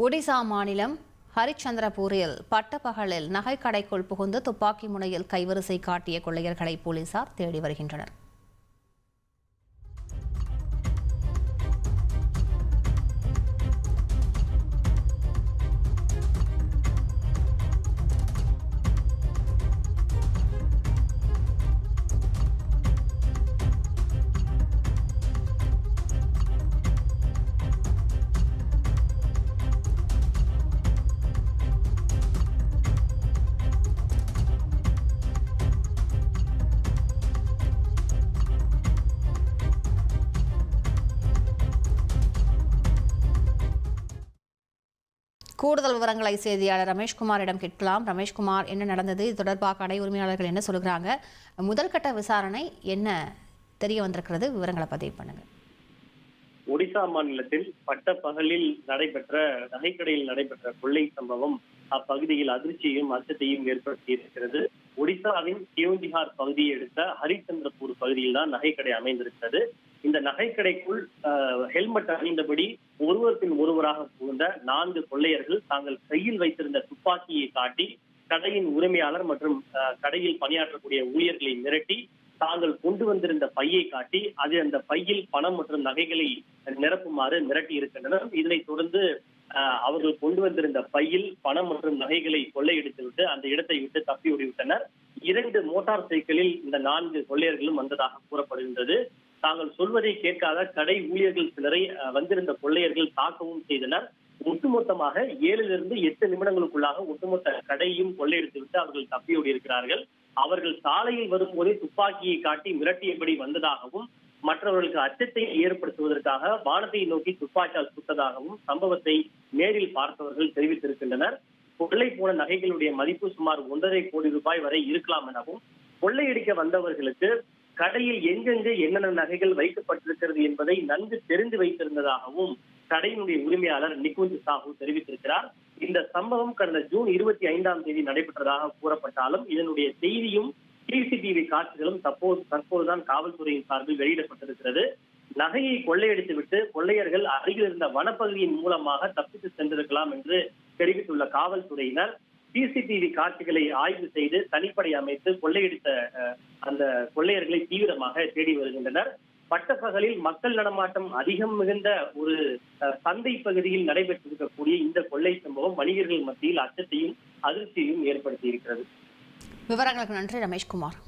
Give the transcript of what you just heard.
ஒடிசா மாநிலம் ஹரிச்சந்திரபூரில் பட்டப்பகலில் நகைக்கடைக்குள் புகுந்து துப்பாக்கி முனையில் கைவரிசை காட்டிய கொள்ளையர்களை போலீசார் தேடி வருகின்றனர். கூடுதல் விவரங்களை செய்தியாளர் ரமேஷ்குமாரிடம் கேட்கலாம். ரமேஷ்குமார், என்ன நடந்தது? இது தொடர்பாக கடை உரிமையாளர்கள் என்ன சொல்கிறாங்க? முதல் கட்ட விசாரணை என்ன தெரிய வந்திருக்கிறது? விவரங்களை பதிவு பண்ணுங்க. ஒடிசா மாநிலத்தில் பட்டப்பகலில் நடைபெற்ற நகைக்கடையில் நடைபெற்ற கொள்ளை சம்பவம் அப்பகுதியில் அதிர்ச்சியையும் அச்சத்தையும் ஏற்படுத்தி இருக்கிறது. ஒடிசாவின் கியோந்திஹார் பகுதியை எடுத்த ஹரிச்சந்திரபூர் பகுதியில் தான் நகைக்கடை அமைந்திருக்கிறது. இந்த நகைக்கடைக்குள் ஹெல்மெட் அணிந்தபடி ஒருவர் பின் ஒருவராக புகுந்த 4 கொள்ளையர்கள் தாங்கள் கையில் வைத்திருந்த துப்பாக்கியை காட்டி கடையின் உரிமையாளர் மற்றும் கடையில் பணியாற்றக்கூடிய ஊழியர்களை மிரட்டி தாங்கள் கொண்டு வந்திருந்த பையை காட்டி அந்த பையில் பணம் மற்றும் நகைகளை நிரப்புமாறு மிரட்டி இருக்கின்றனர். இதனைத் தொடர்ந்து அவர்கள் கொண்டு வந்திருந்த பையில் பணம் மற்றும் நகைகளை கொள்ளையடித்து விட்டு அந்த இடத்தை விட்டு தப்பி ஓடிவிட்டனர். 2 மோட்டார் சைக்கிளில் இந்த 4 கொள்ளையர்களும் வந்ததாக கூறப்படுகின்றது. தாங்கள் சொல்வதை கேட்காத கடை ஊழியர்கள் சிலரை வந்திருந்த கொள்ளையர்கள் தாக்கவும் செய்தனர். ஒட்டுமொத்தமாக 7 to 8 நிமிடங்களுக்குள்ளாக ஒட்டுமொத்த கடையும் கொள்ளையடித்துவிட்டு அவர்கள் தப்பியோடி இருக்கிறார்கள். அவர்கள் சாலையில் வரும்போதே துப்பாக்கியை காட்டி மிரட்டியபடி வந்ததாகவும் மற்றவர்களுக்கு அச்சத்தை ஏற்படுத்துவதற்காக வானத்தை நோக்கி துப்பாக்கியால் சுட்டதாகவும் சம்பவத்தை நேரில் பார்த்தவர்கள் தெரிவித்திருக்கின்றனர். கொள்ளை போன நகைகளுடைய மதிப்பு சுமார் 1.5 கோடி ரூபாய் வரை இருக்கலாம் எனவும் கொள்ளையடிக்க வந்தவர்களுக்கு கடையில் எங்கெங்கு என்னென்ன நகைகள் வைக்கப்பட்டிருக்கிறது என்பதை நன்கு தெரிந்து வைத்திருந்ததாகவும் கடையினுடைய உரிமையாளர் நிகுஞ்ச் சாஹூ தெரிவித்திருக்கிறார். இந்த சம்பவம் கடந்த ஜூன் 25 நடைபெற்றதாக கூறப்பட்டாலும் இதனுடைய செய்தியும் சிசிடிவி காட்சிகளும் தற்போதுதான் காவல்துறையின் சார்பில் வெளியிடப்பட்டிருக்கிறது. நகையை கொள்ளையடித்துவிட்டு கொள்ளையர்கள் அருகில் இருந்த வனப்பகுதியின் மூலமாக தப்பித்து சென்றிருக்கலாம் என்று தெரிவித்துள்ள காவல்துறையினர் சிசிடிவி காட்சிகளை ஆய்வு செய்து தனிப்படை அமைத்து கொள்ளையடித்த அந்த கொள்ளையர்களை தீவிரமாக தேடி வருகின்றனர். பட்டப்பகலில் மக்கள் நடமாட்டம் அதிகம் மிகுந்த ஒரு சந்தை பகுதியில் நடைபெற்றிருக்கக்கூடிய இந்த கொள்ளை சம்பவம் வணிகர்கள் மத்தியில் அச்சத்தையும் அதிர்ச்சியையும் ஏற்படுத்தி இருக்கிறது. விவரங்களுக்கு நன்றி ரமேஷ்குமார்.